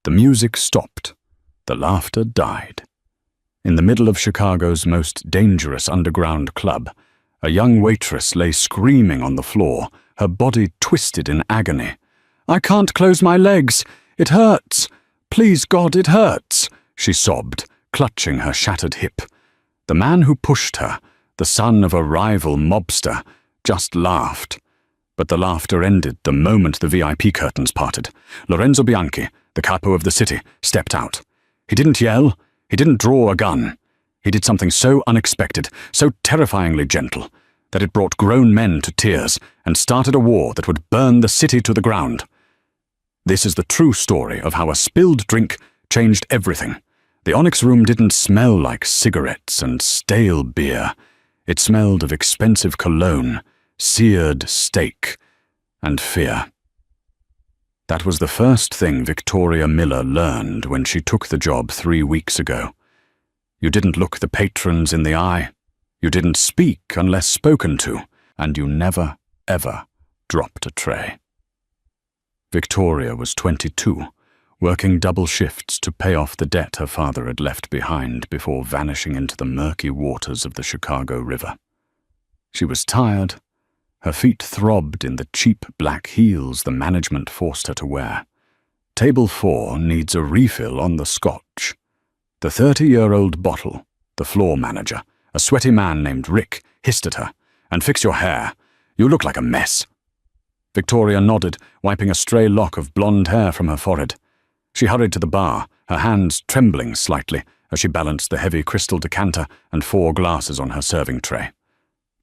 The music stopped. The laughter died. In the middle of Chicago's most dangerous underground club, a young waitress lay screaming on the floor, her body twisted in agony. "I can't close my legs. It hurts. Please, God, it hurts," she sobbed, clutching her shattered hip. The man who pushed her, the son of a rival mobster, just laughed. But the laughter ended the moment the VIP curtains parted. Lorenzo Bianchi, the capo of the city, stepped out. He didn't yell. He didn't draw a gun. He did something so unexpected, so terrifyingly gentle, that it brought grown men to tears and started a war that would burn the city to the ground. This is the true story of how a spilled drink changed everything. The Onyx Room didn't smell like cigarettes and stale beer. It smelled of expensive cologne, seared steak, and fear. That was the first thing Victoria Miller learned when she took the job 3 weeks ago. You didn't look the patrons in the eye, you didn't speak unless spoken to, and you never, ever dropped a tray. Victoria was 22, working double shifts to pay off the debt her father had left behind before vanishing into the murky waters of the Chicago River. She was tired. Her feet throbbed in the cheap black heels the management forced her to wear. Table 4 needs a refill on the scotch. The 30-year-old bottle, the floor manager, a sweaty man named Rick, hissed at her. "And fix your hair. You look like a mess." Victoria nodded, wiping a stray lock of blonde hair from her forehead. She hurried to the bar, her hands trembling slightly as she balanced the heavy crystal decanter and 4 glasses on her serving tray.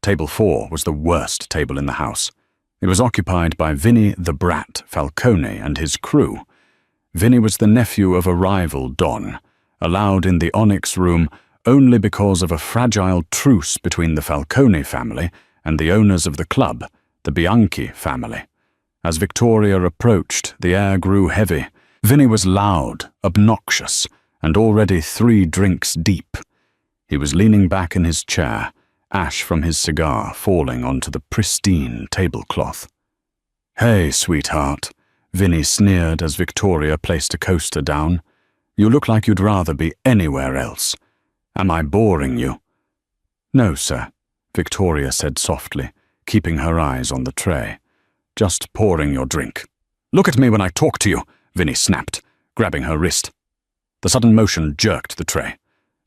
Table 4 was the worst table in the house. It was occupied by Vinny the Brat Falcone and his crew. Vinny was the nephew of a rival Don, allowed in the Onyx Room only because of a fragile truce between the Falcone family and the owners of the club, the Bianchi family. As Victoria approached, the air grew heavy. Vinny was loud, obnoxious, and already 3 drinks deep. He was leaning back in his chair, ash from his cigar falling onto the pristine tablecloth. "Hey, sweetheart," Vinny sneered as Victoria placed a coaster down. "You look like you'd rather be anywhere else. Am I boring you?" "No, sir," Victoria said softly, keeping her eyes on the tray. "Just pouring your drink." "Look at me when I talk to you," Vinny snapped, grabbing her wrist. The sudden motion jerked the tray.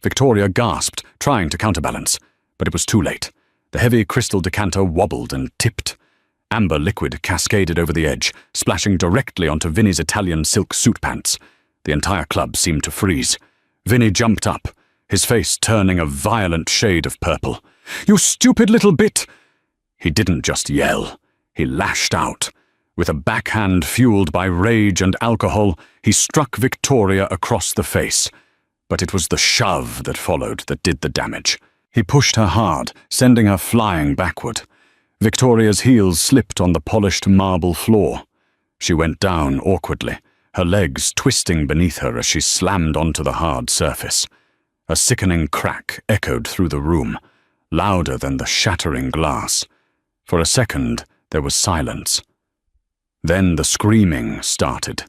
Victoria gasped, trying to counterbalance, but it was too late. The heavy crystal decanter wobbled and tipped. Amber liquid cascaded over the edge, splashing directly onto Vinny's Italian silk suit pants. The entire club seemed to freeze. Vinny jumped up, his face turning a violent shade of purple. "You stupid little bit!" He didn't just yell. He lashed out. With a backhand fueled by rage and alcohol, he struck Victoria across the face. But it was the shove that followed that did the damage. He pushed her hard, sending her flying backward. Victoria's heels slipped on the polished marble floor. She went down awkwardly, her legs twisting beneath her as she slammed onto the hard surface. A sickening crack echoed through the room, louder than the shattering glass. For a second, there was silence. Then the screaming started.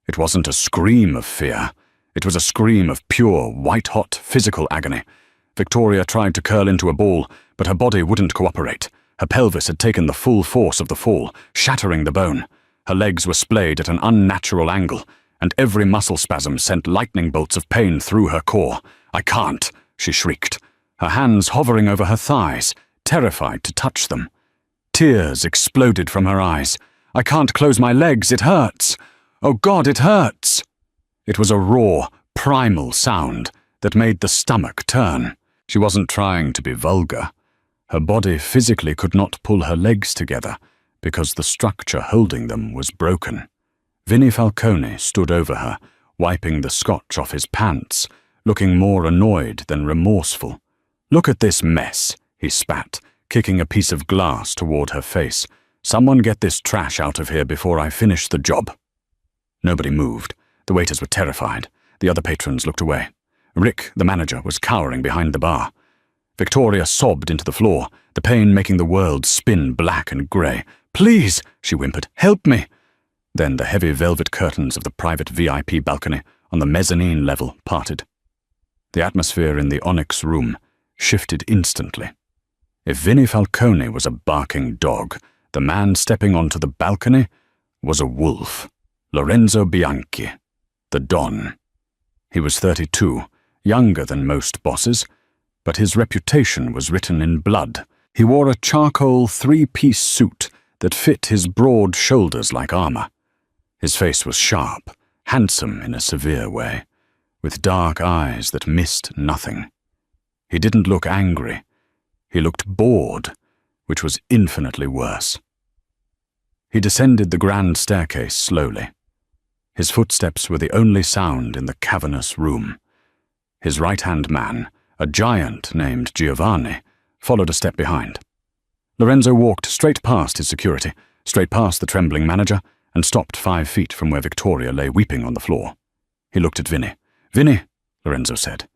It wasn't a scream of fear. It was a scream of pure, white-hot physical agony. Victoria tried to curl into a ball, but her body wouldn't cooperate. Her pelvis had taken the full force of the fall, shattering the bone. Her legs were splayed at an unnatural angle, and every muscle spasm sent lightning bolts of pain through her core. "I can't," she shrieked, her hands hovering over her thighs, terrified to touch them. Tears exploded from her eyes. "I can't close my legs, it hurts. Oh God, it hurts." It was a raw, primal sound that made the stomach turn. She wasn't trying to be vulgar. Her body physically could not pull her legs together because the structure holding them was broken. Vinny Falcone stood over her, wiping the scotch off his pants, looking more annoyed than remorseful. "Look at this mess," he spat, kicking a piece of glass toward her face. "Someone get this trash out of here before I finish the job." Nobody moved. The waiters were terrified. The other patrons looked away. Rick, the manager, was cowering behind the bar. Victoria sobbed into the floor, the pain making the world spin black and grey. "Please," she whimpered, "help me." Then the heavy velvet curtains of the private VIP balcony on the mezzanine level parted. The atmosphere in the onyx room shifted instantly. If Vinnie Falcone was a barking dog, the man stepping onto the balcony was a wolf. Lorenzo Bianchi, the Don. He was 32, younger than most bosses, but his reputation was written in blood. He wore a charcoal three-piece suit that fit his broad shoulders like armor. His face was sharp, handsome in a severe way, with dark eyes that missed nothing. He didn't look angry. He looked bored, which was infinitely worse. He descended the grand staircase slowly. His footsteps were the only sound in the cavernous room. His right-hand man, a giant named Giovanni, followed a step behind. Lorenzo walked straight past his security, straight past the trembling manager, and stopped 5 feet from where Victoria lay weeping on the floor. He looked at Vinnie. "Vinnie," Lorenzo said.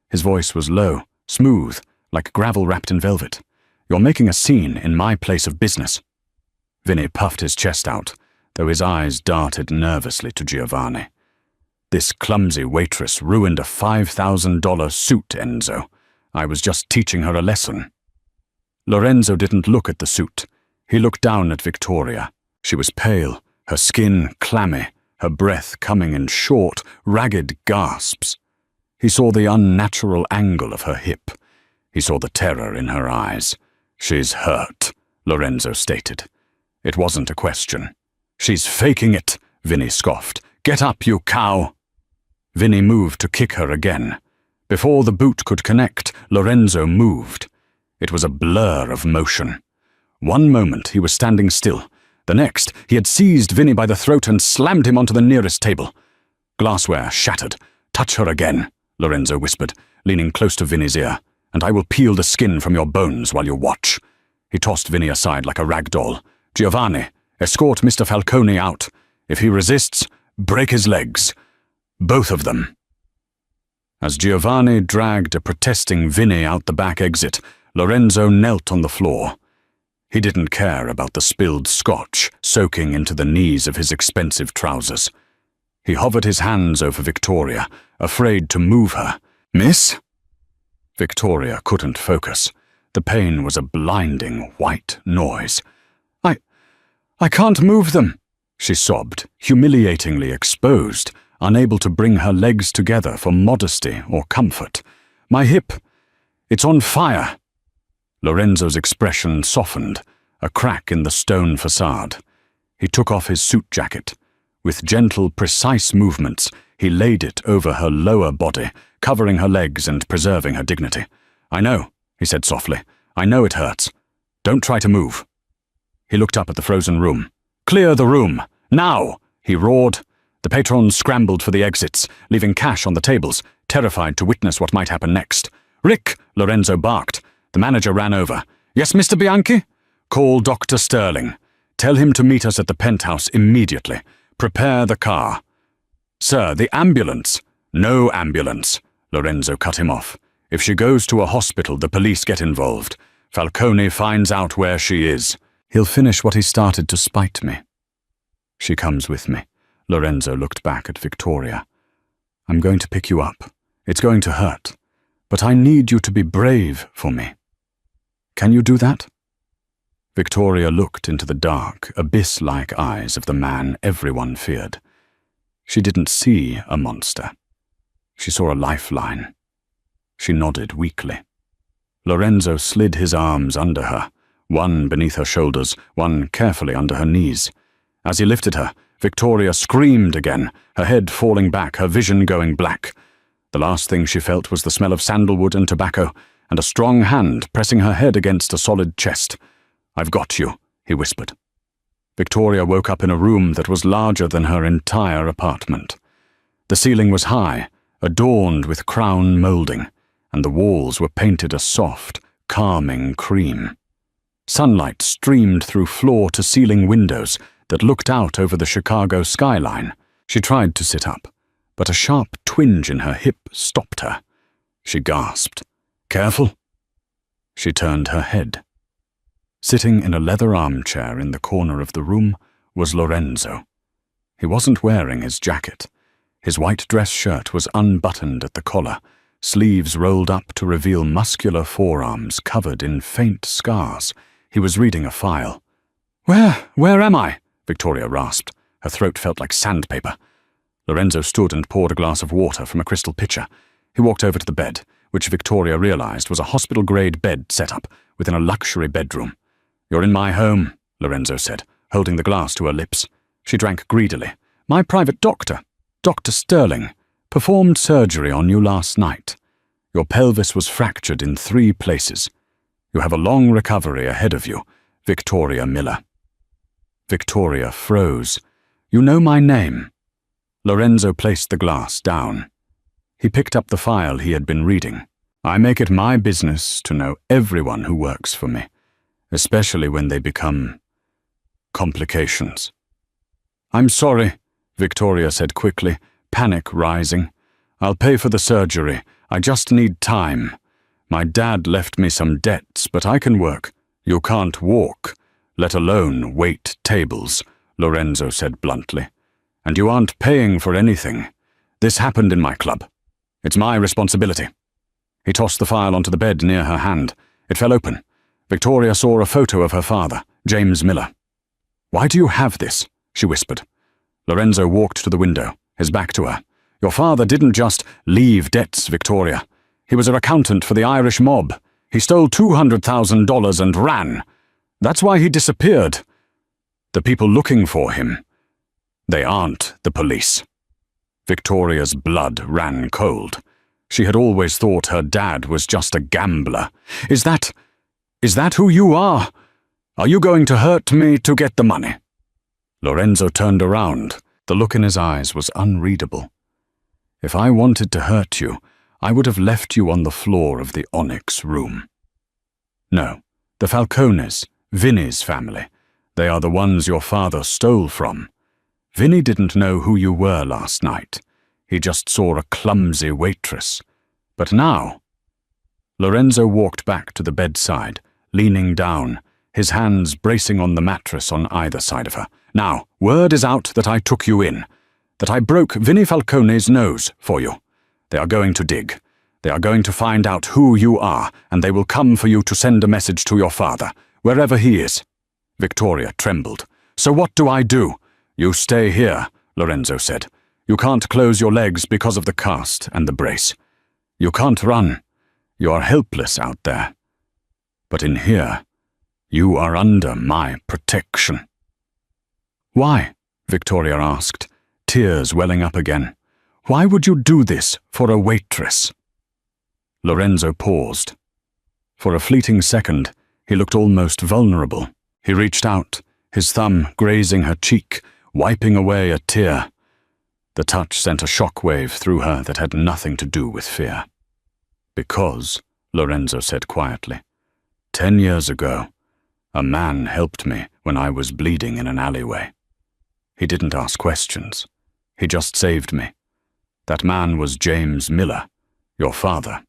His voice was low, smooth, like gravel wrapped in velvet. "You're making a scene in my place of business." Vinnie puffed his chest out, though his eyes darted nervously to Giovanni. "This clumsy waitress ruined a $5,000 suit, Enzo. I was just teaching her a lesson." Lorenzo didn't look at the suit. He looked down at Victoria. She was pale, her skin clammy, her breath coming in short, ragged gasps. He saw the unnatural angle of her hip. He saw the terror in her eyes. "She's hurt," Lorenzo stated. It wasn't a question. "She's faking it," Vinnie scoffed. "Get up, you cow!" Vinnie moved to kick her again. Before the boot could connect, Lorenzo moved. It was a blur of motion. One moment he was standing still. The next, he had seized Vinnie by the throat and slammed him onto the nearest table. Glassware shattered. "Touch her again," Lorenzo whispered, leaning close to Vinnie's ear, "and I will peel the skin from your bones while you watch." He tossed Vinnie aside like a rag doll. "Giovanni, escort Mr. Falcone out. If he resists, break his legs. Both of them." As Giovanni dragged a protesting Vinnie out the back exit, Lorenzo knelt on the floor. He didn't care about the spilled scotch soaking into the knees of his expensive trousers. He hovered his hands over Victoria, afraid to move her. "Miss?" Victoria couldn't focus. The pain was a blinding white noise. I can't move them," she sobbed, humiliatingly exposed, unable to bring her legs together for modesty or comfort. "My hip, it's on fire." Lorenzo's expression softened, a crack in the stone facade. He took off his suit jacket. With gentle, precise movements, he laid it over her lower body, covering her legs and preserving her dignity. "I know," he said softly. "I know it hurts. Don't try to move." He looked up at the frozen room. "Clear the room! Now!" he roared. The patrons scrambled for the exits, leaving cash on the tables, terrified to witness what might happen next. "Rick!" Lorenzo barked. The manager ran over. "Yes, Mr. Bianchi?" "Call Dr. Sterling. Tell him to meet us at the penthouse immediately. Prepare the car." "Sir, the ambulance." "No ambulance." Lorenzo cut him off. "If she goes to a hospital, the police get involved. Falcone finds out where she is. He'll finish what he started to spite me." "She comes with me." Lorenzo looked back at Victoria. "I'm going to pick you up. It's going to hurt. But I need you to be brave for me. Can you do that?" Victoria looked into the dark, abyss-like eyes of the man everyone feared. She didn't see a monster. She saw a lifeline. She nodded weakly. Lorenzo slid his arms under her, one beneath her shoulders, one carefully under her knees. As he lifted her, Victoria screamed again, her head falling back, her vision going black. The last thing she felt was the smell of sandalwood and tobacco, and a strong hand pressing her head against a solid chest. "I've got you," he whispered. Victoria woke up in a room that was larger than her entire apartment. The ceiling was high, adorned with crown molding, and the walls were painted a soft, calming cream. Sunlight streamed through floor-to-ceiling windows that looked out over the Chicago skyline. She tried to sit up, but a sharp twinge in her hip stopped her. She gasped. "Careful." She turned her head. Sitting in a leather armchair in the corner of the room was Lorenzo. He wasn't wearing his jacket. His white dress shirt was unbuttoned at the collar, sleeves rolled up to reveal muscular forearms covered in faint scars. He was reading a file. Where am I?" Victoria rasped. Her throat felt like sandpaper. Lorenzo stood and poured a glass of water from a crystal pitcher. He walked over to the bed, which Victoria realized was a hospital-grade bed set up within a luxury bedroom. "You're in my home," Lorenzo said, holding the glass to her lips. She drank greedily. "My private doctor, Dr. Sterling, performed surgery on you last night. Your pelvis was fractured in 3 places. You have a long recovery ahead of you, Victoria Miller." Victoria froze. "You know my name." Lorenzo placed the glass down. He picked up the file he had been reading. "I make it my business to know everyone who works for me, especially when they become complications." "I'm sorry," Victoria said quickly, panic rising. "I'll pay for the surgery. I just need time. My dad left me some debts, but I can work." "You can't walk, let alone wait tables," Lorenzo said bluntly. "And you aren't paying for anything. This happened in my club. It's my responsibility." He tossed the file onto the bed near her hand. It fell open. Victoria saw a photo of her father, James Miller. "Why do you have this?" she whispered. Lorenzo walked to the window, his back to her. "Your father didn't just leave debts, Victoria. He was an accountant for the Irish mob. He stole $200,000 and ran. That's why he disappeared. The people looking for him, they aren't the police." Victoria's blood ran cold. She had always thought her dad was just a gambler. Is that who you are? Are you going to hurt me to get the money?" Lorenzo turned around. The look in his eyes was unreadable. "If I wanted to hurt you, I would have left you on the floor of the Onyx room." "No, the Falcones, Vinny's family. They are the ones your father stole from. Vinny didn't know who you were last night. He just saw a clumsy waitress. But now—" Lorenzo walked back to the bedside, leaning down, his hands bracing on the mattress on either side of her. "Now, word is out that I took you in, that I broke Vinny Falcone's nose for you. They are going to dig. They are going to find out who you are, and they will come for you to send a message to your father, wherever he is." Victoria trembled. "So what do I do?" "You stay here," Lorenzo said. "You can't close your legs because of the cast and the brace. You can't run. You are helpless out there. But in here, you are under my protection." "Why?" Victoria asked, tears welling up again. "Why would you do this for a waitress?" Lorenzo paused. For a fleeting second, he looked almost vulnerable. He reached out, his thumb grazing her cheek, wiping away a tear. The touch sent a shockwave through her that had nothing to do with fear. "Because," Lorenzo said quietly, 10 years ago, a man helped me when I was bleeding in an alleyway. He didn't ask questions. He just saved me. That man was James Miller, your father."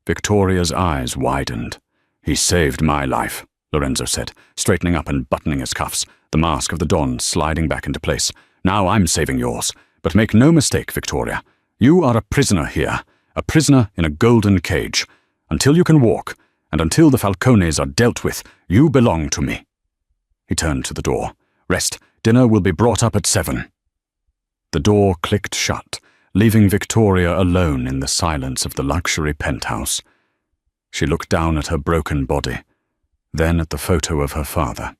Victoria's eyes widened. "He saved my life," Lorenzo said, straightening up and buttoning his cuffs, the mask of the Don sliding back into place. "Now I'm saving yours. But make no mistake, Victoria. You are a prisoner here, a prisoner in a golden cage. Until you can walk, and until the Falcones are dealt with, you belong to me." He turned to the door. "Rest. Dinner will be brought up at 7. The door clicked shut, leaving Victoria alone in the silence of the luxury penthouse. She looked down at her broken body, then at the photo of her father.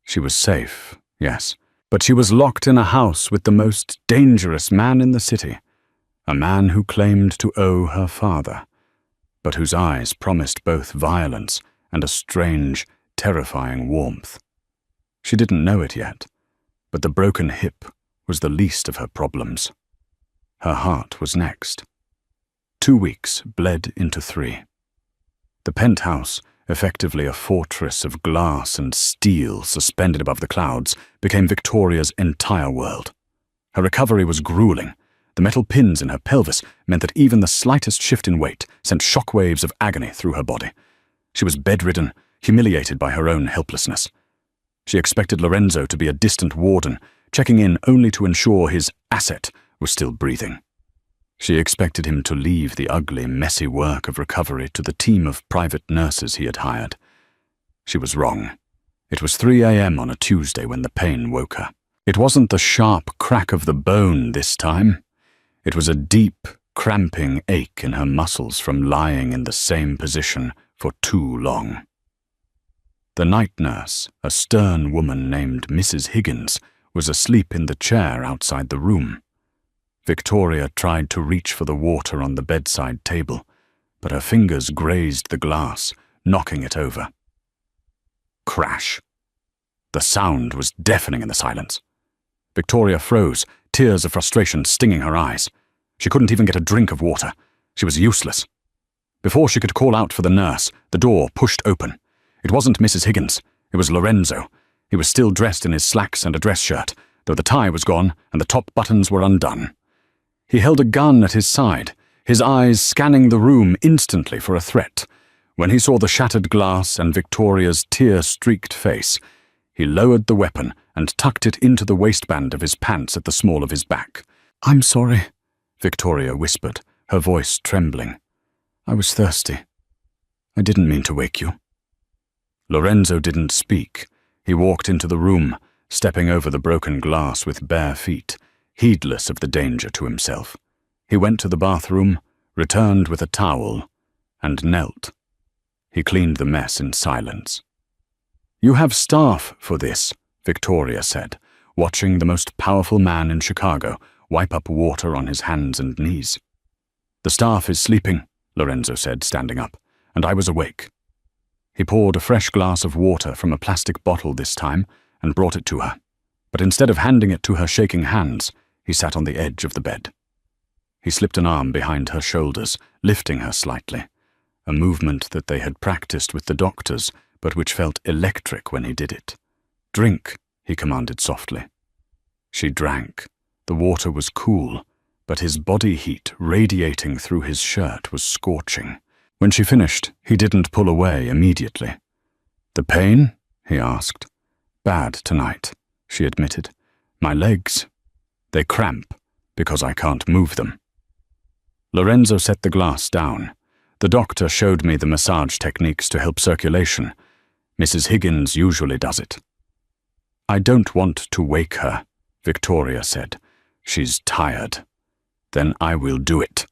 She was safe, yes, but she was locked in a house with the most dangerous man in the city, a man who claimed to owe her father, but whose eyes promised both violence and a strange, terrifying warmth. She didn't know it yet, but the broken hip was the least of her problems. Her heart was next. 2 weeks bled into 3. The penthouse, effectively a fortress of glass and steel suspended above the clouds, became Victoria's entire world. Her recovery was grueling. The metal pins in her pelvis meant that even the slightest shift in weight sent shockwaves of agony through her body. She was bedridden, humiliated by her own helplessness. She expected Lorenzo to be a distant warden, checking in only to ensure his asset was still breathing. She expected him to leave the ugly, messy work of recovery to the team of private nurses he had hired. She was wrong. It was 3 a.m. on a Tuesday when the pain woke her. It wasn't the sharp crack of the bone this time. It was a deep, cramping ache in her muscles from lying in the same position for too long. The night nurse, a stern woman named Mrs. Higgins, was asleep in the chair outside the room. Victoria tried to reach for the water on the bedside table, but her fingers grazed the glass, knocking it over. Crash. The sound was deafening in the silence. Victoria froze, tears of frustration stinging her eyes. She couldn't even get a drink of water. She was useless. Before she could call out for the nurse, the door pushed open. It wasn't Mrs. Higgins. It was Lorenzo. He was still dressed in his slacks and a dress shirt, though the tie was gone and the top buttons were undone. He held a gun at his side, his eyes scanning the room instantly for a threat. When he saw the shattered glass and Victoria's tear-streaked face, he lowered the weapon and tucked it into the waistband of his pants at the small of his back. "I'm sorry," Victoria whispered, her voice trembling. "I was thirsty. I didn't mean to wake you." Lorenzo didn't speak. He walked into the room, stepping over the broken glass with bare feet, heedless of the danger to himself. He went to the bathroom, returned with a towel, and knelt. He cleaned the mess in silence. "You have staff for this," Victoria said, watching the most powerful man in Chicago wipe up water on his hands and knees. "The staff is sleeping," Lorenzo said, standing up, "and I was awake." He poured a fresh glass of water from a plastic bottle this time and brought it to her. But instead of handing it to her shaking hands, he sat on the edge of the bed. He slipped an arm behind her shoulders, lifting her slightly, a movement that they had practiced with the doctors, but which felt electric when he did it. "Drink," he commanded softly. She drank. The water was cool, but his body heat radiating through his shirt was scorching. When she finished, he didn't pull away immediately. "The pain?" he asked. "Bad tonight," she admitted. "My legs, they cramp because I can't move them." Lorenzo set the glass down. "The doctor showed me the massage techniques to help circulation. Mrs. Higgins usually does it." "I don't want to wake her," Victoria said. "She's tired." "Then I will do it."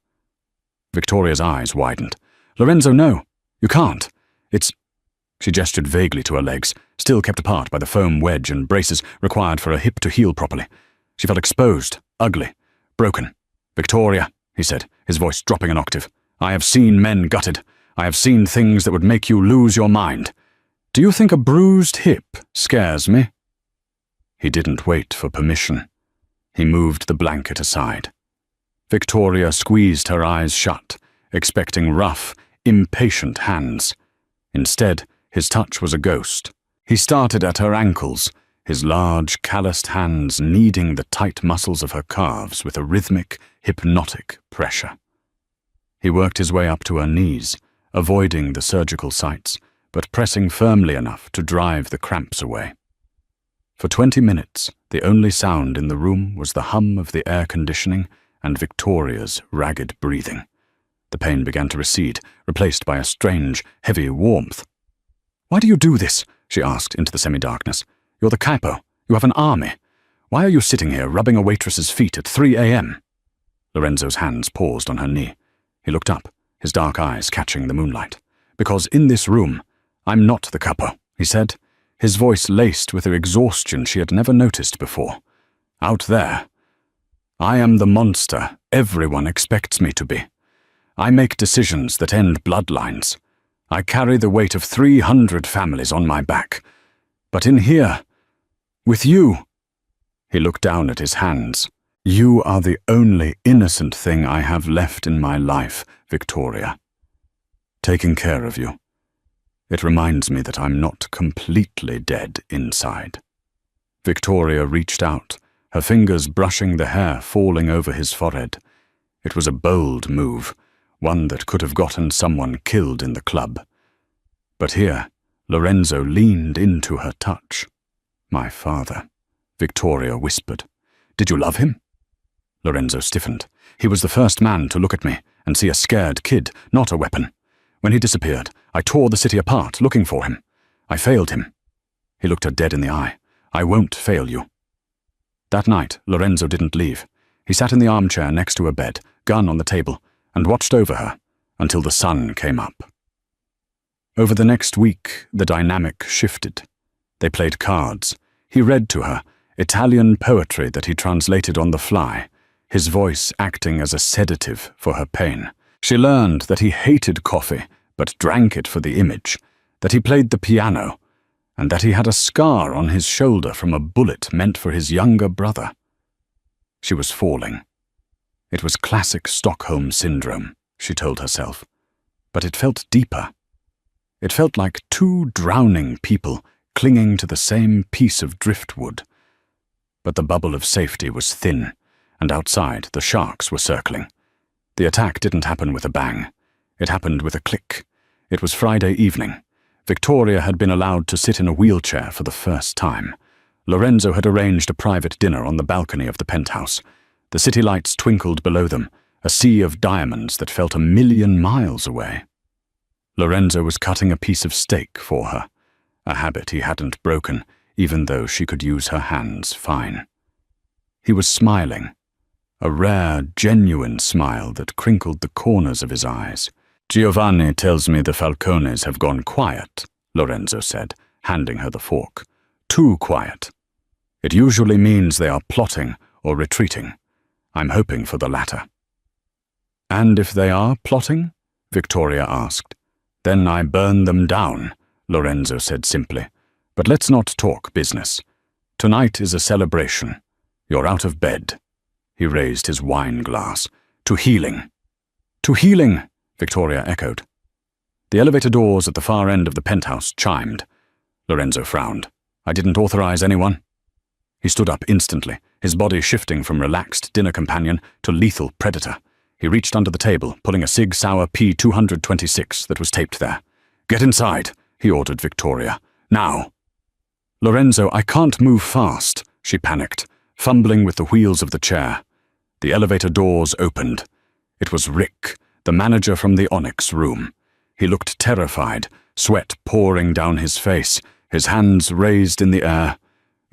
Victoria's eyes widened. "Lorenzo, no. You can't. It's—" She gestured vaguely to her legs, still kept apart by the foam wedge and braces required for a hip to heal properly. She felt exposed, ugly, broken. "Victoria," he said, his voice dropping an octave, "I have seen men gutted. I have seen things that would make you lose your mind. Do you think a bruised hip scares me?" He didn't wait for permission. He moved the blanket aside. Victoria squeezed her eyes shut, expecting rough, impatient hands. Instead, his touch was a ghost. He started at her ankles, his large, calloused hands kneading the tight muscles of her calves with a rhythmic, hypnotic pressure. He worked his way up to her knees, avoiding the surgical sites, but pressing firmly enough to drive the cramps away. For 20 minutes, the only sound in the room was the hum of the air conditioning and Victoria's ragged breathing. The pain began to recede, replaced by a strange, heavy warmth. "Why do you do this?" she asked into the semi-darkness. "You're the capo. You have an army. Why are you sitting here rubbing a waitress's feet at 3 a.m.? Lorenzo's hands paused on her knee. He looked up, his dark eyes catching the moonlight. "Because in this room, I'm not the capo," he said, his voice laced with an exhaustion she had never noticed before. "Out there, I am the monster everyone expects me to be. I make decisions that end bloodlines. I carry the weight of 300 families on my back. But in here, with you," he looked down at his hands, "you are the only innocent thing I have left in my life, Victoria. Taking care of you. It reminds me that I'm not completely dead inside." Victoria reached out, her fingers brushing the hair falling over his forehead. It was a bold move, one that could have gotten someone killed in the club. But here, Lorenzo leaned into her touch. "My father," Victoria whispered. "Did you love him?" Lorenzo stiffened. He was the first man to look at me and see a scared kid, not a weapon. When he disappeared, I tore the city apart looking for him. I failed him. He looked her dead in the eye. "I won't fail you." That night, Lorenzo didn't leave. He sat in the armchair next to her bed, gun on the table, and watched over her until the sun came up. Over the next week, the dynamic shifted. They played cards. He read to her, Italian poetry that he translated on the fly, his voice acting as a sedative for her pain. She learned that he hated coffee, but drank it for the image, that he played the piano, and that he had a scar on his shoulder from a bullet meant for his younger brother. She was falling. It was classic Stockholm syndrome, she told herself, but it felt deeper. It felt like two drowning people clinging to the same piece of driftwood. But the bubble of safety was thin, and outside the sharks were circling. The attack didn't happen with a bang. It happened with a click. It was Friday evening. Victoria had been allowed to sit in a wheelchair for the first time. Lorenzo had arranged a private dinner on the balcony of the penthouse. The city lights twinkled below them, a sea of diamonds that felt 1,000,000 miles away. Lorenzo was cutting a piece of steak for her, a habit he hadn't broken, even though she could use her hands fine. He was smiling, a rare, genuine smile that crinkled the corners of his eyes. "Giovanni tells me the Falcones have gone quiet," Lorenzo said, handing her the fork. "Too quiet. It usually means they are plotting or retreating. I'm hoping for the latter." "And if they are plotting?" Victoria asked. "Then I burn them down," Lorenzo said simply. "But let's not talk business. Tonight is a celebration. You're out of bed." He raised his wine glass. "To healing." "To healing," Victoria echoed. The elevator doors at the far end of the penthouse chimed. Lorenzo frowned. "I didn't authorize anyone." He stood up instantly, his body shifting from relaxed dinner companion to lethal predator. He reached under the table, pulling a Sig Sauer P226 that was taped there. "Get inside," he ordered Victoria. "Now." "Lorenzo, I can't move fast," she panicked, fumbling with the wheels of the chair. The elevator doors opened. It was Rick, the manager from the Onyx room. He looked terrified, sweat pouring down his face, his hands raised in the air.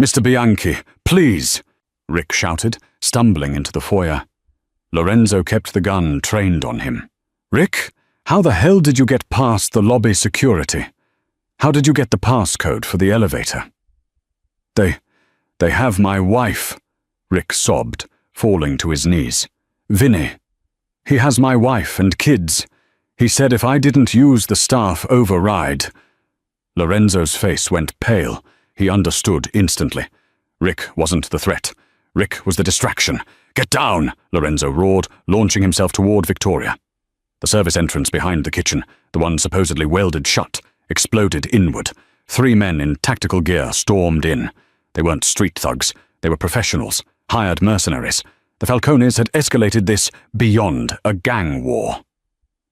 "Mr. Bianchi, please," Rick shouted, stumbling into the foyer. Lorenzo kept the gun trained on him. "Rick, how the hell did you get past the lobby security? How did you get the passcode for the elevator?" They have my wife," Rick sobbed, falling to his knees. "Vinny. He has my wife and kids. He said if I didn't use the staff override." Lorenzo's face went pale. He understood instantly. Rick wasn't the threat. Rick was the distraction. "Get down!" Lorenzo roared, launching himself toward Victoria. The service entrance behind the kitchen, the one supposedly welded shut, exploded inward. 3 men in tactical gear stormed in. They weren't street thugs. They were professionals, hired mercenaries. The Falcones had escalated this beyond a gang war.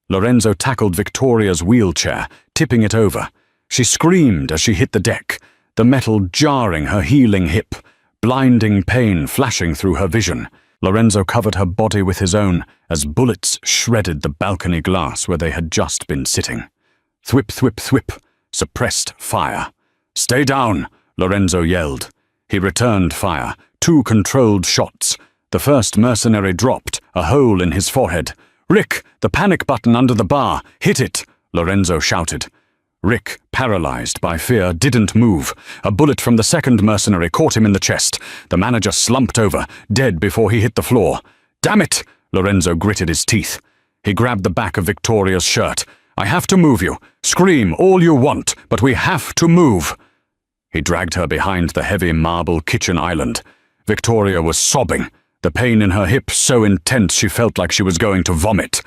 Lorenzo tackled Victoria's wheelchair, tipping it over. She screamed as she hit the deck, the metal jarring her healing hip, blinding pain flashing through her vision. Lorenzo covered her body with his own as bullets shredded the balcony glass where they had just been sitting. Thwip, thwip, thwip. Suppressed fire. "Stay down," Lorenzo yelled. He returned fire, 2 controlled shots. The first mercenary dropped, a hole in his forehead. "Rick, the panic button under the bar. Hit it," Lorenzo shouted. Rick, paralyzed by fear, didn't move. A bullet from the second mercenary caught him in the chest. The manager slumped over, dead before he hit the floor. "Damn it!" Lorenzo gritted his teeth. He grabbed the back of Victoria's shirt. "I have to move you. Scream all you want, but we have to move." He dragged her behind the heavy marble kitchen island. Victoria was sobbing, the pain in her hip so intense she felt like she was going to vomit.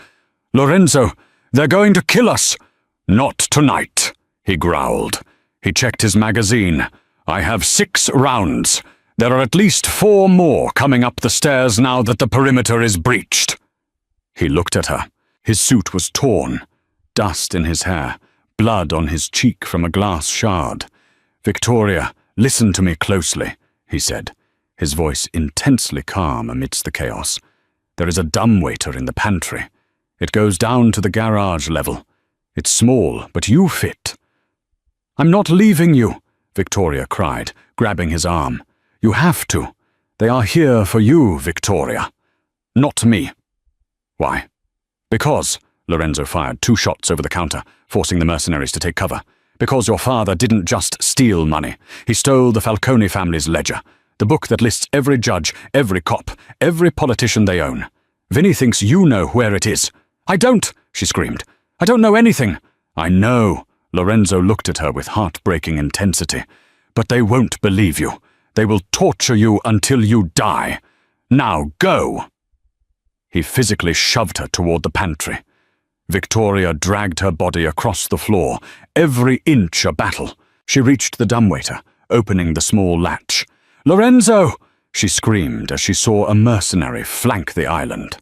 "Lorenzo, they're going to kill us!" "Not tonight," he growled. He checked his magazine. "I have 6 rounds. There are at least 4 more coming up the stairs now that the perimeter is breached." He looked at her. His suit was torn, dust in his hair, blood on his cheek from a glass shard. "Victoria, listen to me closely," he said. his voice intensely calm amidst the chaos. "There is a dumbwaiter in the pantry. It goes down to the garage level. It's small, but you fit." "I'm not leaving you," Victoria cried, grabbing his arm. "You have to. They are here for you, Victoria. Not me." "Why?" "Because," Lorenzo fired 2 shots over the counter, forcing the mercenaries to take cover. "Because your father didn't just steal money. He stole the Falcone family's ledger, the book that lists every judge, every cop, every politician they own. Vinny thinks you know where it is." "I don't," she screamed. "I don't know anything." "I know." Lorenzo looked at her with heartbreaking intensity. "But they won't believe you. They will torture you until you die. Now go." He physically shoved her toward the pantry. Victoria dragged her body across the floor, every inch a battle. She reached the dumbwaiter, opening the small latch. "Lorenzo!" she screamed as she saw a mercenary flank the island.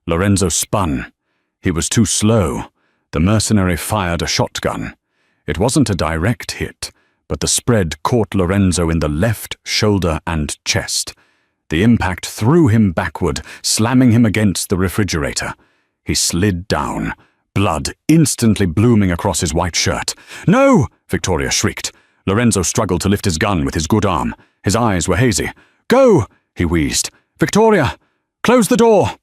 Lorenzo spun. He was too slow. The mercenary fired a shotgun. It wasn't a direct hit, but the spread caught Lorenzo in the left shoulder and chest. The impact threw him backward, slamming him against the refrigerator. He slid down, blood instantly blooming across his white shirt. "No!" Victoria shrieked. Lorenzo struggled to lift his gun with his good arm. His eyes were hazy. "Go!" he wheezed. "Victoria! Close the door!"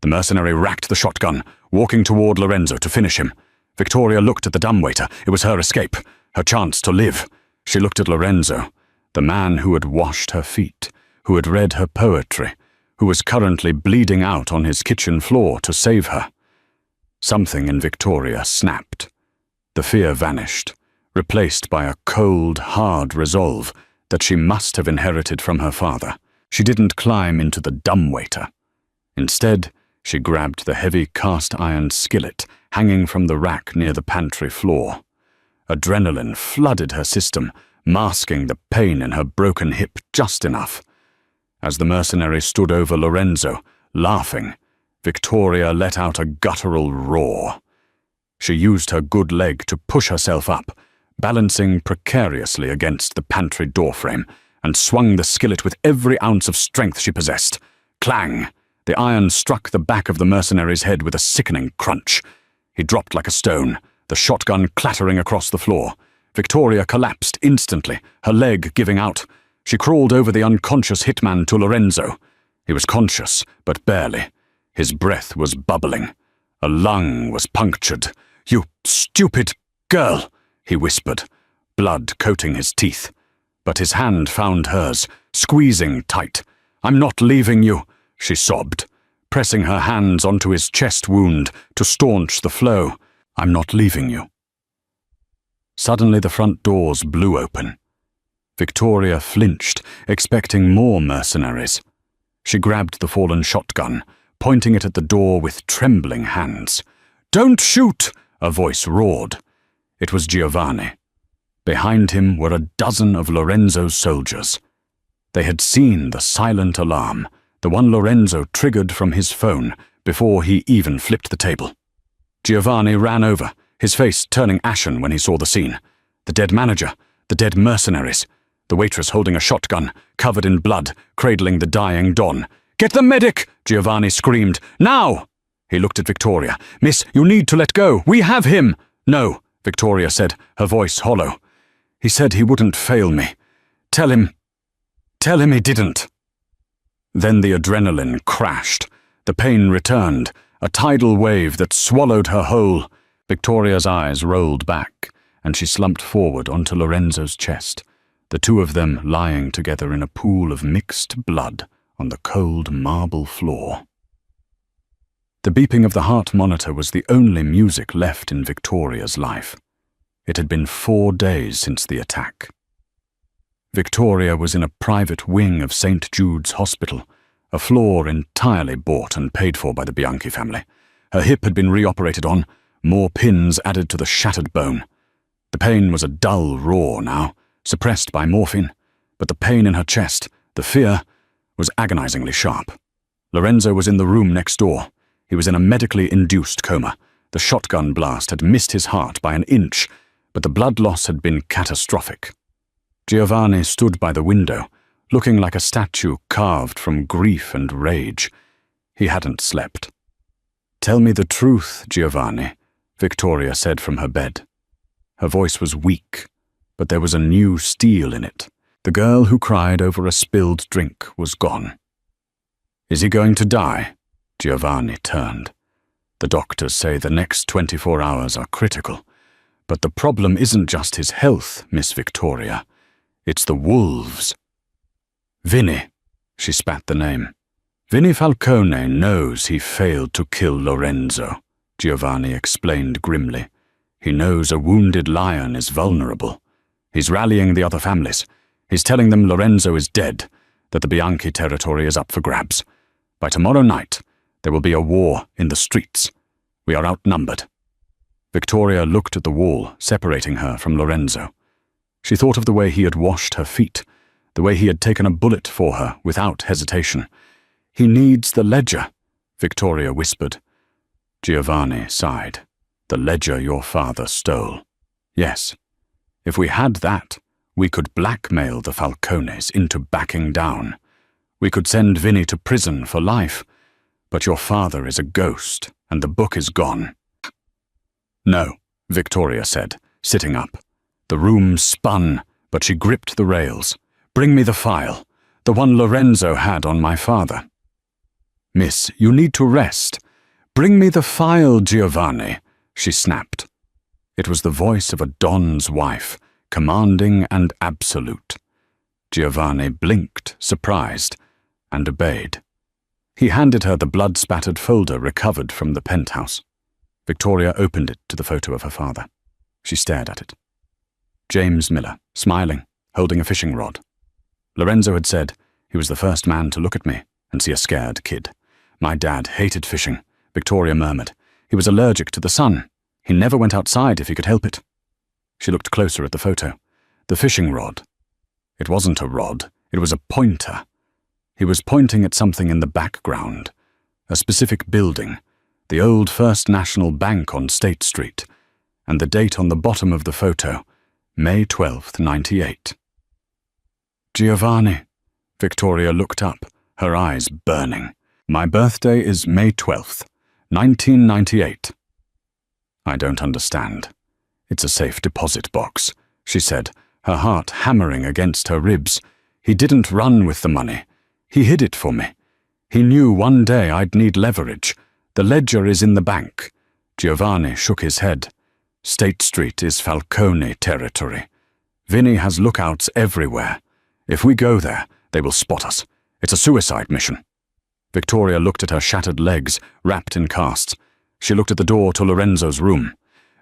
The mercenary racked the shotgun, walking toward Lorenzo to finish him. Victoria looked at the dumbwaiter. It was her escape, her chance to live. She looked at Lorenzo, the man who had washed her feet, who had read her poetry, who was currently bleeding out on his kitchen floor to save her. Something in Victoria snapped. The fear vanished, replaced by a cold, hard resolve that she must have inherited from her father. She didn't climb into the dumbwaiter. Instead, she grabbed the heavy cast-iron skillet hanging from the rack near the pantry floor. Adrenaline flooded her system, masking the pain in her broken hip just enough. As the mercenary stood over Lorenzo, laughing, Victoria let out a guttural roar. She used her good leg to push herself up, balancing precariously against the pantry doorframe, and swung the skillet with every ounce of strength she possessed. Clang! The iron struck the back of the mercenary's head with a sickening crunch. He dropped like a stone, the shotgun clattering across the floor. Victoria collapsed instantly, her leg giving out. She crawled over the unconscious hitman to Lorenzo. He was conscious, but barely. His breath was bubbling. A lung was punctured. "You stupid girl," he whispered, blood coating his teeth. But his hand found hers, squeezing tight. "I'm not leaving you," she sobbed, pressing her hands onto his chest wound to staunch the flow. "I'm not leaving you." Suddenly the front doors blew open. Victoria flinched, expecting more mercenaries. She grabbed the fallen shotgun, pointing it at the door with trembling hands. "Don't shoot!" a voice roared. It was Giovanni. Behind him were a dozen of Lorenzo's soldiers. They had seen the silent alarm, the one Lorenzo triggered from his phone before he even flipped the table. Giovanni ran over, his face turning ashen when he saw the scene. The dead manager, the dead mercenaries, the waitress holding a shotgun, covered in blood, cradling the dying Don. "Get the medic!" Giovanni screamed. "Now!" He looked at Victoria. "Miss, you need to let go. We have him." "No," Victoria said, her voice hollow. "He said he wouldn't fail me. Tell him he didn't." Then the adrenaline crashed. The pain returned, a tidal wave that swallowed her whole. Victoria's eyes rolled back, and she slumped forward onto Lorenzo's chest, the two of them lying together in a pool of mixed blood on the cold marble floor. The beeping of the heart monitor was the only music left in Victoria's life. It had been 4 days since the attack. Victoria was in a private wing of St. Jude's Hospital, a floor entirely bought and paid for by the Bianchi family. Her hip had been reoperated on, more pins added to the shattered bone. The pain was a dull roar now, suppressed by morphine, but the pain in her chest, the fear, was agonizingly sharp. Lorenzo was in the room next door. He was in a medically induced coma. The shotgun blast had missed his heart by an inch, but the blood loss had been catastrophic. Giovanni stood by the window, looking like a statue carved from grief and rage. He hadn't slept. "Tell me the truth, Giovanni," Victoria said from her bed. Her voice was weak, but there was a new steel in it. The girl who cried over a spilled drink was gone. "Is he going to die?" Giovanni turned. "The doctors say the next 24 hours are critical. But the problem isn't just his health, Miss Victoria. It's the wolves." "Vinny," she spat the name. "Vinny Falcone knows he failed to kill Lorenzo," Giovanni explained grimly. "He knows a wounded lion is vulnerable. He's rallying the other families. He's telling them Lorenzo is dead, that the Bianchi territory is up for grabs. By tomorrow night, there will be a war in the streets. We are outnumbered." Victoria looked at the wall separating her from Lorenzo. She thought of the way he had washed her feet, the way he had taken a bullet for her without hesitation. "He needs the ledger," Victoria whispered. Giovanni sighed. "The ledger your father stole. Yes, if we had that, we could blackmail the Falcones into backing down. We could send Vinny to prison for life. But your father is a ghost, and the book is gone." "No," Victoria said, sitting up. The room spun, but she gripped the rails. "Bring me the file, the one Lorenzo had on my father." "Miss, you need to rest. Bring me the file, Giovanni," she snapped. It was the voice of a Don's wife, commanding and absolute. Giovanni blinked, surprised, and obeyed. He handed her the blood-spattered folder recovered from the penthouse. Victoria opened it to the photo of her father. She stared at it. James Miller, smiling, holding a fishing rod. Lorenzo had said he was the first man to look at me and see a scared kid. "My dad hated fishing," Victoria murmured. "He was allergic to the sun. He never went outside if he could help it." She looked closer at the photo. The fishing rod. It wasn't a rod, it was a pointer. He was pointing at something in the background, a specific building, the old First National Bank on State Street, and the date on the bottom of the photo, May 12th, 98. "Giovanni," Victoria looked up, her eyes burning. "My birthday is May 12th, 1998. "I don't understand. It's a safe deposit box," she said, her heart hammering against her ribs. "He didn't run with the money. He hid it for me. He knew one day I'd need leverage. The ledger is in the bank." Giovanni shook his head. "State Street is Falcone territory. Vinny has lookouts everywhere. If we go there, they will spot us. It's a suicide mission." Victoria looked at her shattered legs, wrapped in casts. She looked at the door to Lorenzo's room.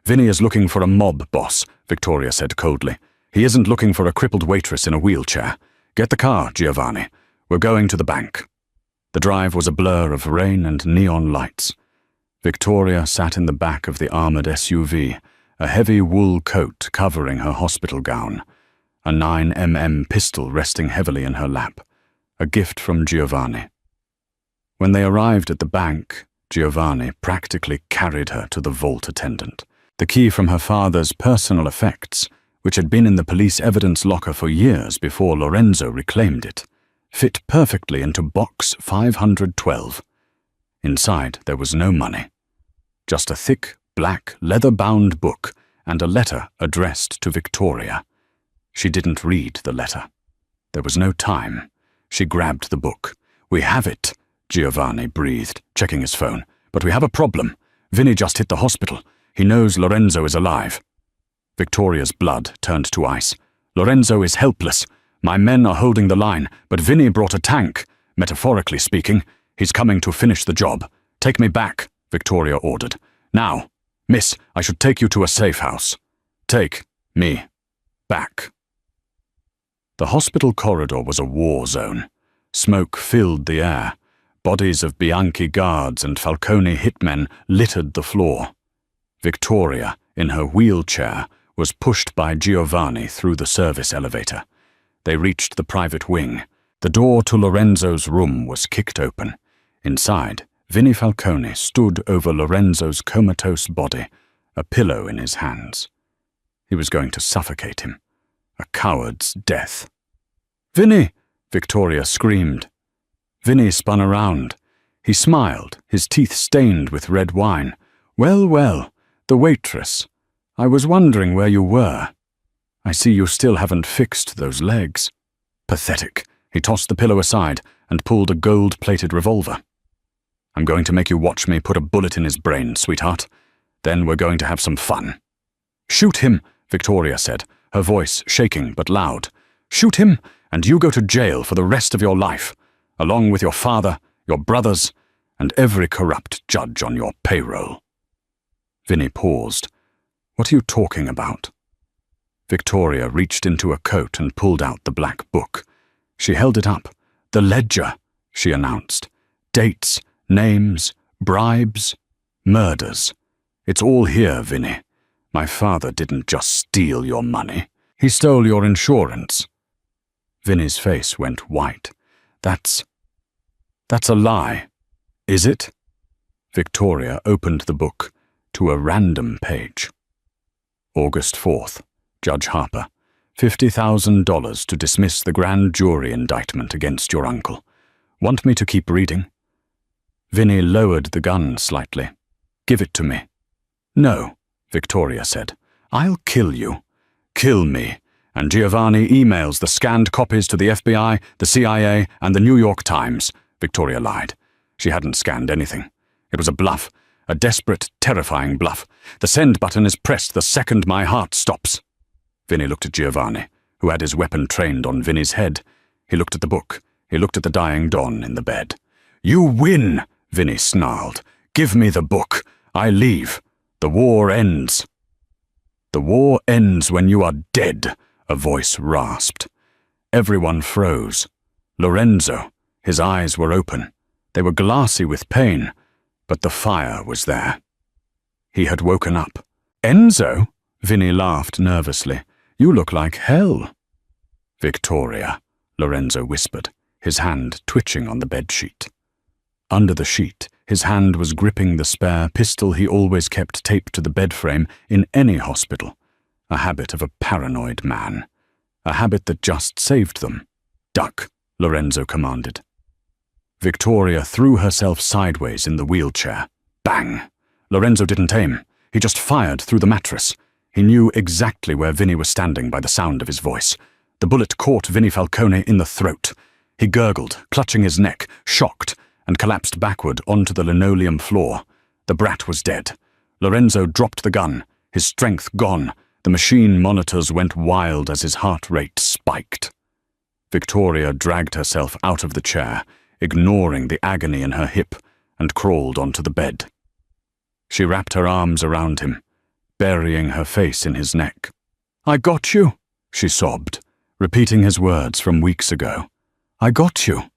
"Vinny is looking for a mob boss," Victoria said coldly. "He isn't looking for a crippled waitress in a wheelchair. Get the car, Giovanni. We're going to the bank." The drive was a blur of rain and neon lights. Victoria sat in the back of the armored SUV, a heavy wool coat covering her hospital gown, a 9mm pistol resting heavily in her lap, a gift from Giovanni. When they arrived at the bank, Giovanni practically carried her to the vault attendant. The key from her father's personal effects, which had been in the police evidence locker for years before Lorenzo reclaimed it, fit perfectly into box 512. Inside there was no money, just a thick, black, leather-bound book and a letter addressed to Victoria. She didn't read the letter. There was no time. She grabbed the book. "We have it," Giovanni breathed, checking his phone. "But we have a problem. Vinny just hit the hospital. He knows Lorenzo is alive." Victoria's blood turned to ice. "Lorenzo is helpless. My men are holding the line, but Vinny brought a tank. Metaphorically speaking, he's coming to finish the job. Take me back," Victoria ordered. "Now. Miss, I should take you to a safe house. Take me back." The hospital corridor was a war zone. Smoke filled the air. Bodies of Bianchi guards and Falcone hitmen littered the floor. Victoria, in her wheelchair, was pushed by Giovanni through the service elevator. They reached the private wing. The door to Lorenzo's room was kicked open. Inside, Vinny Falcone stood over Lorenzo's comatose body, a pillow in his hands. He was going to suffocate him. A coward's death. "Vinny!" Victoria screamed. Vinny spun around. He smiled, his teeth stained with red wine. "Well, well, the waitress. I was wondering where you were. I see you still haven't fixed those legs." Pathetic. He tossed the pillow aside and pulled a gold-plated revolver. "I'm going to make you watch me put a bullet in his brain, sweetheart. Then we're going to have some fun." "Shoot him," Victoria said, her voice shaking but loud. "Shoot him, and you go to jail for the rest of your life, along with your father, your brothers, and every corrupt judge on your payroll." Vinny paused. "What are you talking about?" Victoria reached into a coat and pulled out the black book. She held it up. "The ledger," she announced. "Dates, names, bribes, murders. It's all here, Vinny. My father didn't just steal your money. He stole your insurance." Vinny's face went white. That's a lie. Is it?" Victoria opened the book to a random page. August 4th, Judge Harper. $50,000 to dismiss the grand jury indictment against your uncle. Want me to keep reading? Vinny lowered the gun slightly. "Give it to me." "No," Victoria said. "I'll kill you. Kill me. And Giovanni emails the scanned copies to the FBI, the CIA, and the New York Times." Victoria lied. She hadn't scanned anything. It was a bluff, a desperate, terrifying bluff. The send button is pressed the second my heart stops. Vinny looked at Giovanni, who had his weapon trained on Vinny's head. He looked at the book. He looked at the dying Don in the bed. "You win," Vinny snarled. "Give me the book. I leave. The war ends." "The war ends when you are dead," a voice rasped. Everyone froze. Lorenzo, his eyes were open. They were glassy with pain, but the fire was there. He had woken up. "Enzo?" Vinny laughed nervously. "You look like hell." "Victoria," Lorenzo whispered, his hand twitching on the bedsheet. Under the sheet, his hand was gripping the spare pistol he always kept taped to the bed frame in any hospital, a habit of a paranoid man, a habit that just saved them. "Duck," Lorenzo commanded. Victoria threw herself sideways in the wheelchair. Bang! Lorenzo didn't aim. He just fired through the mattress. He knew exactly where Vinny was standing by the sound of his voice. The bullet caught Vinny Falcone in the throat. He gurgled, clutching his neck, shocked, and collapsed backward onto the linoleum floor. The brat was dead. Lorenzo dropped the gun, his strength gone. The machine monitors went wild as his heart rate spiked. Victoria dragged herself out of the chair, ignoring the agony in her hip, and crawled onto the bed. She wrapped her arms around him, burying her face in his neck. "I got you," she sobbed, repeating his words from weeks ago. "I got you."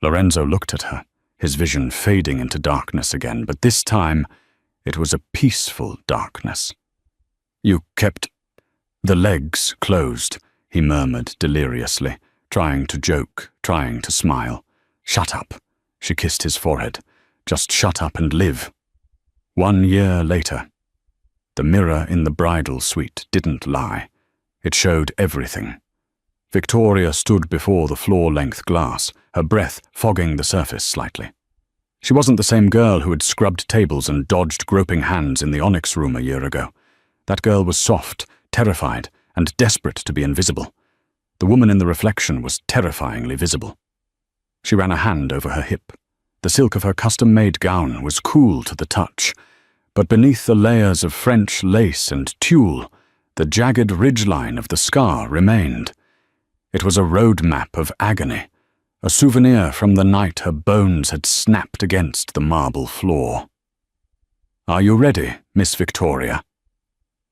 Lorenzo looked at her, his vision fading into darkness again, but this time it was a peaceful darkness. "You kept—" "The legs closed," he murmured deliriously, trying to joke, trying to smile. "Shut up," she kissed his forehead. "Just shut up and live." 1 year later. The mirror in the bridal suite didn't lie. It showed everything. Victoria stood before the floor-length glass, her breath fogging the surface slightly. She wasn't the same girl who had scrubbed tables and dodged groping hands in the Onyx room a year ago. That girl was soft, terrified, and desperate to be invisible. The woman in the reflection was terrifyingly visible. She ran a hand over her hip. The silk of her custom-made gown was cool to the touch, but beneath the layers of French lace and tulle, the jagged ridgeline of the scar remained. It was a road map of agony, a souvenir from the night her bones had snapped against the marble floor. "Are you ready, Miss Victoria?"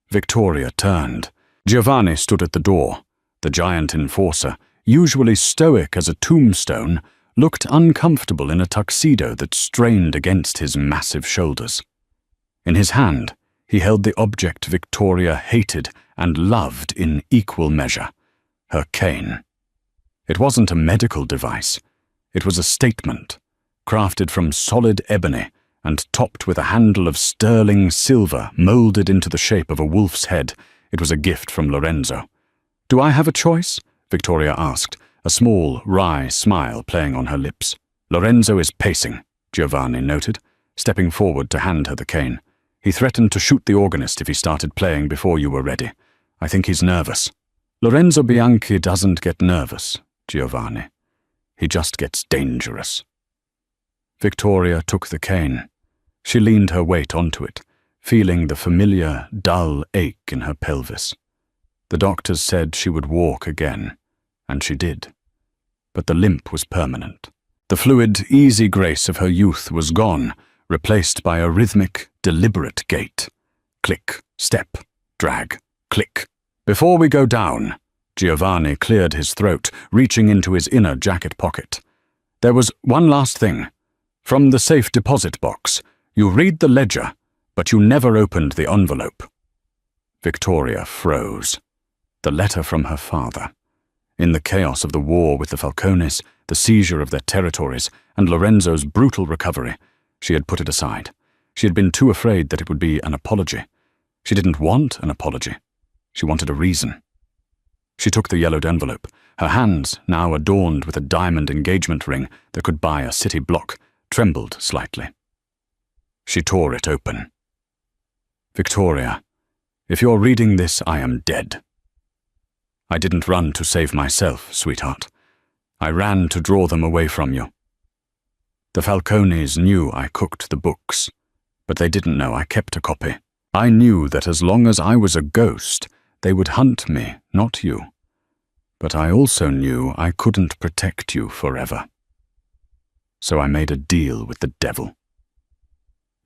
Victoria turned. Giovanni stood at the door. The giant enforcer, usually stoic as a tombstone, looked uncomfortable in a tuxedo that strained against his massive shoulders. In his hand, he held the object Victoria hated and loved in equal measure, her cane. It wasn't a medical device. It was a statement, crafted from solid ebony and topped with a handle of sterling silver molded into the shape of a wolf's head. It was a gift from Lorenzo. "Do I have a choice?" Victoria asked, a small, wry smile playing on her lips. "Lorenzo is pacing," Giovanni noted, stepping forward to hand her the cane. "He threatened to shoot the organist if he started playing before you were ready. I think he's nervous." "Lorenzo Bianchi doesn't get nervous, Giovanni. He just gets dangerous." Victoria took the cane. She leaned her weight onto it, feeling the familiar, dull ache in her pelvis. The doctors said she would walk again, and she did. But the limp was permanent. The fluid, easy grace of her youth was gone, replaced by a rhythmic, deliberate gait. Click, step, drag, click. "Before we go down," Giovanni cleared his throat, reaching into his inner jacket pocket. "There was one last thing. From the safe deposit box, you read the ledger, but you never opened the envelope." Victoria froze. The letter from her father. In the chaos of the war with the Falcones, the seizure of their territories, and Lorenzo's brutal recovery, she had put it aside. She had been too afraid that it would be an apology. She didn't want an apology. She wanted a reason. She took the yellowed envelope. Her hands, now adorned with a diamond engagement ring that could buy a city block, trembled slightly. She tore it open. "Victoria, if you're reading this, I am dead. I didn't run to save myself, sweetheart. I ran to draw them away from you. The Falcones knew I cooked the books, but they didn't know I kept a copy. I knew that as long as I was a ghost, they would hunt me, not you. But I also knew I couldn't protect you forever. So I made a deal with the devil.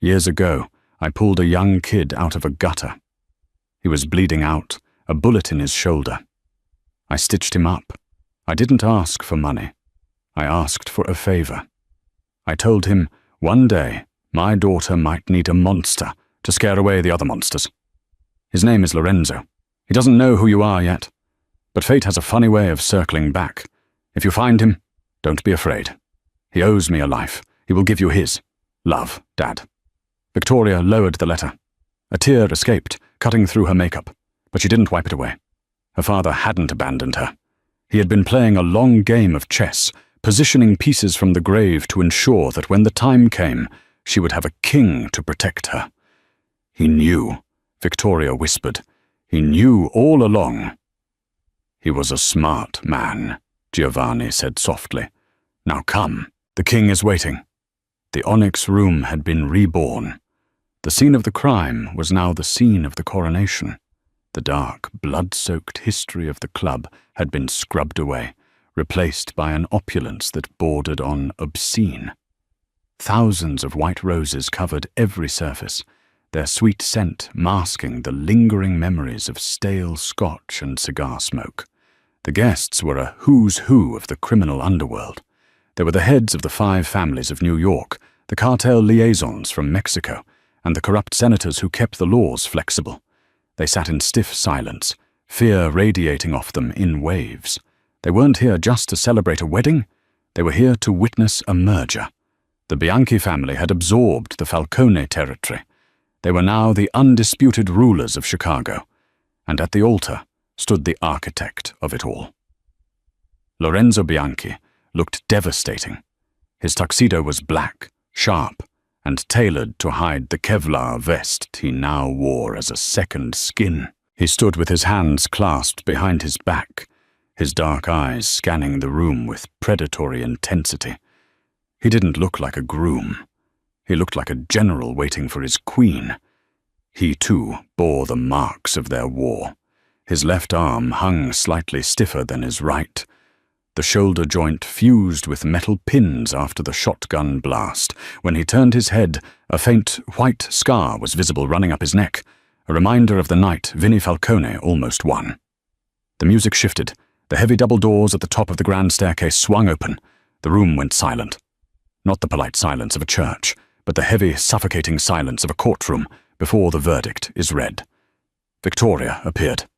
Years ago, I pulled a young kid out of a gutter. He was bleeding out, a bullet in his shoulder. I stitched him up. I didn't ask for money. I asked for a favor. I told him, one day, my daughter might need a monster to scare away the other monsters. His name is Lorenzo. He doesn't know who you are yet. But fate has a funny way of circling back. If you find him, don't be afraid. He owes me a life. He will give you his. Love, Dad." Victoria lowered the letter. A tear escaped, cutting through her makeup, but she didn't wipe it away. Her father hadn't abandoned her. He had been playing a long game of chess, positioning pieces from the grave to ensure that when the time came, she would have a king to protect her. "He knew," Victoria whispered. "He knew all along." "He was a smart man," Giovanni said softly. "Now come, the king is waiting." The onyx room had been reborn. The scene of the crime was now the scene of the coronation. The dark, blood-soaked history of the club had been scrubbed away, replaced by an opulence that bordered on obscene. Thousands of white roses covered every surface, their sweet scent masking the lingering memories of stale scotch and cigar smoke. The guests were a who's who of the criminal underworld. They were the heads of the 5 families of New York, the cartel liaisons from Mexico, and the corrupt senators who kept the laws flexible. They sat in stiff silence, fear radiating off them in waves. They weren't here just to celebrate a wedding. They were here to witness a merger. The Bianchi family had absorbed the Falcone territory. They were now the undisputed rulers of Chicago, and at the altar stood the architect of it all. Lorenzo Bianchi looked devastating. His tuxedo was black, sharp, and tailored to hide the Kevlar vest he now wore as a second skin. He stood with his hands clasped behind his back, his dark eyes scanning the room with predatory intensity. He didn't look like a groom. He looked like a general waiting for his queen. He, too, bore the marks of their war. His left arm hung slightly stiffer than his right. The shoulder joint fused with metal pins after the shotgun blast. When he turned his head, a faint white scar was visible running up his neck, a reminder of the night Vinnie Falcone almost won. The music shifted. The heavy double doors at the top of the grand staircase swung open. The room went silent. Not the polite silence of a church, but the heavy, suffocating silence of a courtroom before the verdict is read. Victoria appeared.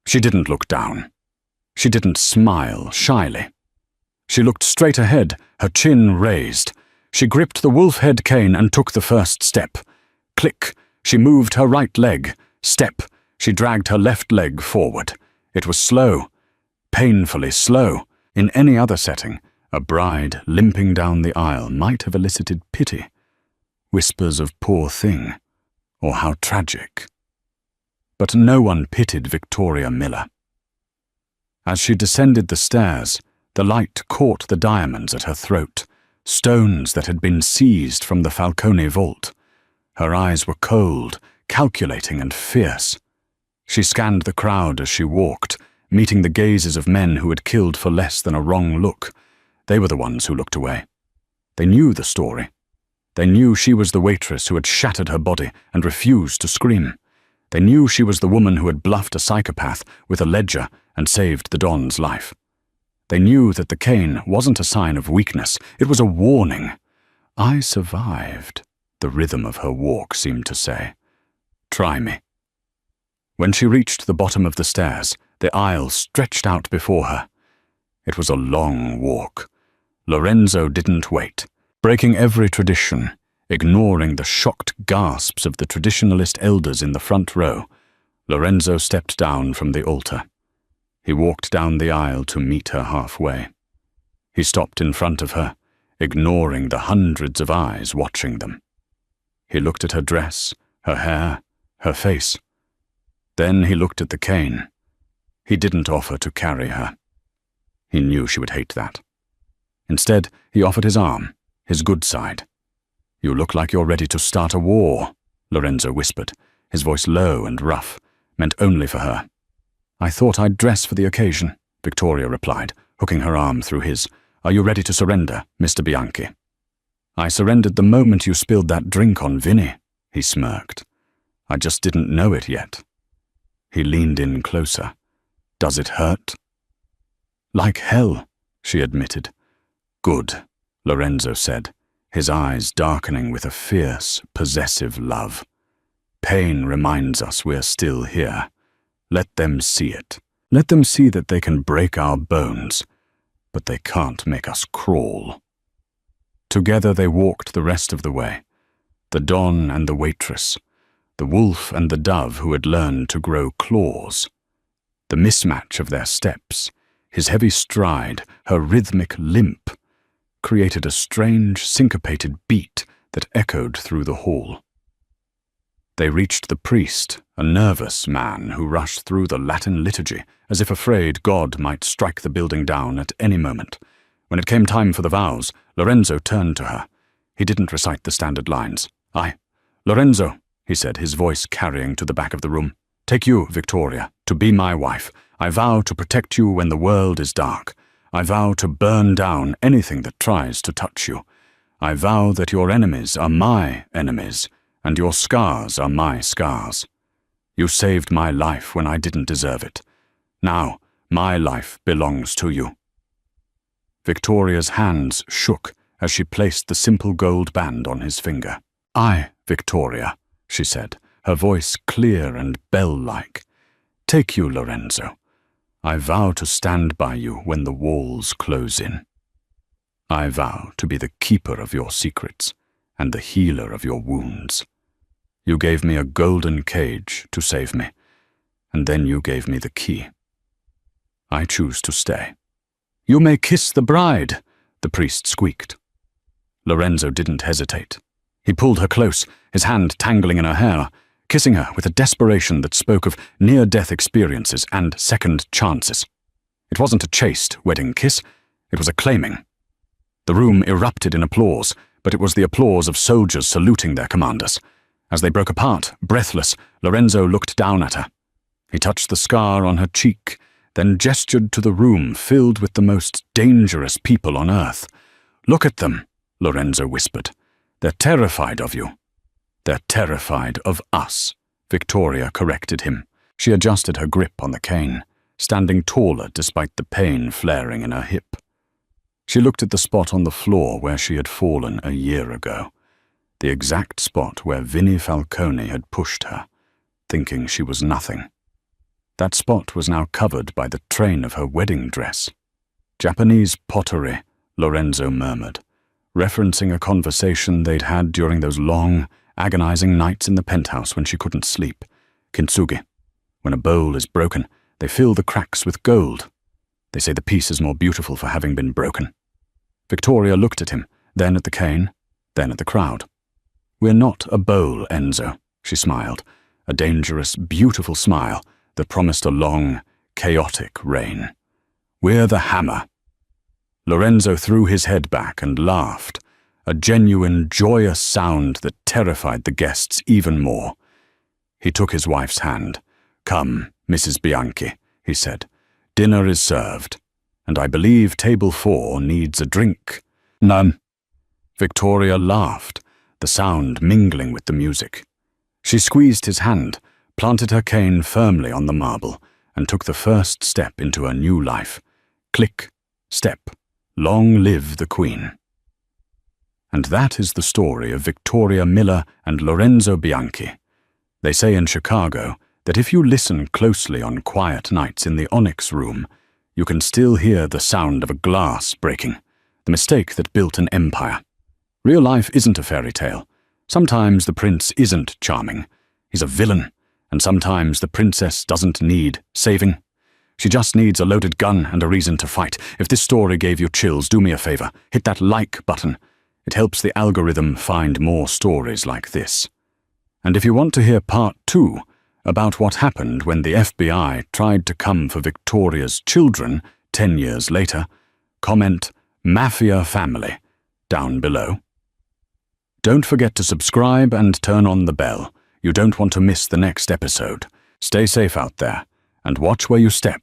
She didn't look down. She didn't smile shyly. She looked straight ahead, her chin raised. She gripped the wolf head cane and took the first step. Click. She moved her right leg. Step. She dragged her left leg forward. It was slow. Painfully slow. In any other setting, a bride limping down the aisle might have elicited pity, whispers of "poor thing," or "how tragic." But no one pitied Victoria Miller. As she descended the stairs, the light caught the diamonds at her throat, stones that had been seized from the Falcone vault. Her eyes were cold, calculating and fierce. She scanned the crowd as she walked, meeting the gazes of men who had killed for less than a wrong look. They were the ones who looked away. They knew the story. They knew she was the waitress who had shattered her body and refused to scream. They knew she was the woman who had bluffed a psychopath with a ledger and saved the Don's life. They knew that the cane wasn't a sign of weakness, it was a warning. "I survived," the rhythm of her walk seemed to say. "Try me." When she reached the bottom of the stairs, the aisle stretched out before her. It was a long walk. Lorenzo didn't wait. Breaking every tradition, ignoring the shocked gasps of the traditionalist elders in the front row, Lorenzo stepped down from the altar. He walked down the aisle to meet her halfway. He stopped in front of her, ignoring the hundreds of eyes watching them. He looked at her dress, her hair, her face. Then he looked at the cane. He didn't offer to carry her. He knew she would hate that. Instead, he offered his arm, his good side. "You look like you're ready to start a war," Lorenzo whispered, his voice low and rough, meant only for her. "I thought I'd dress for the occasion," Victoria replied, hooking her arm through his. "Are you ready to surrender, Mr. Bianchi?" "I surrendered the moment you spilled that drink on Vinny," he smirked. "I just didn't know it yet." He leaned in closer. "Does it hurt?" "Like hell," she admitted. "Good," Lorenzo said, his eyes darkening with a fierce, possessive love. "Pain reminds us we're still here. Let them see it. Let them see that they can break our bones, but they can't make us crawl." Together they walked the rest of the way, the Don and the waitress, the wolf and the dove who had learned to grow claws. The mismatch of their steps, his heavy stride, her rhythmic limp, created a strange, syncopated beat that echoed through the hall. They reached the priest, a nervous man who rushed through the Latin liturgy as if afraid God might strike the building down at any moment. When it came time for the vows, Lorenzo turned to her. He didn't recite the standard lines. "Lorenzo," he said, his voice carrying to the back of the room. "Take you, Victoria, to be my wife. I vow to protect you when the world is dark. I vow to burn down anything that tries to touch you. I vow that your enemies are my enemies, and your scars are my scars. You saved my life when I didn't deserve it. Now, my life belongs to you." Victoria's hands shook as she placed the simple gold band on his finger. "I, Victoria," she said, her voice clear and bell-like. "Take you, Lorenzo. I vow to stand by you when the walls close in. I vow to be the keeper of your secrets and the healer of your wounds. You gave me a golden cage to save me, and then you gave me the key. I choose to stay." "You may kiss the bride," the priest squeaked. Lorenzo didn't hesitate. He pulled her close, his hand tangling in her hair, kissing her with a desperation that spoke of near-death experiences and second chances. It wasn't a chaste wedding kiss, it was a claiming. The room erupted in applause, but it was the applause of soldiers saluting their commanders. As they broke apart, breathless, Lorenzo looked down at her. He touched the scar on her cheek, then gestured to the room filled with the most dangerous people on earth. "Look at them," Lorenzo whispered. "They're terrified of you." "They're terrified of us," Victoria corrected him. She adjusted her grip on the cane, standing taller despite the pain flaring in her hip. She looked at the spot on the floor where she had fallen a year ago, the exact spot where Vinny Falcone had pushed her, thinking she was nothing. That spot was now covered by the train of her wedding dress. "Japanese pottery," Lorenzo murmured, referencing a conversation they'd had during those long, agonizing nights in the penthouse when she couldn't sleep. "Kintsugi. When a bowl is broken, they fill the cracks with gold." They say the piece is more beautiful for having been broken. Victoria looked at him, then at the cane, then at the crowd. We're not a bowl, Enzo, she smiled, a dangerous, beautiful smile that promised a long, chaotic reign. We're the hammer. Lorenzo threw his head back and laughed, a genuine, joyous sound that terrified the guests even more. He took his wife's hand. Come, Mrs. Bianchi, he said. Dinner is served, and I believe table 4 needs a drink. None. Victoria laughed, the sound mingling with the music. She squeezed his hand, planted her cane firmly on the marble, and took the first step into a new life. Click, step, long live the Queen. And that is the story of Victoria Miller and Lorenzo Bianchi. They say in Chicago that if you listen closely on quiet nights in the Onyx Room, you can still hear the sound of a glass breaking, the mistake that built an empire. Real life isn't a fairy tale. Sometimes the prince isn't charming. He's a villain, and sometimes the princess doesn't need saving. She just needs a loaded gun and a reason to fight. If this story gave you chills, do me a favor. Hit that like button. It helps the algorithm find more stories like this. And if you want to hear part 2 about what happened when the FBI tried to come for Victoria's children 10 years later, comment Mafia Family down below. Don't forget to subscribe and turn on the bell. You don't want to miss the next episode. Stay safe out there, and watch where you step.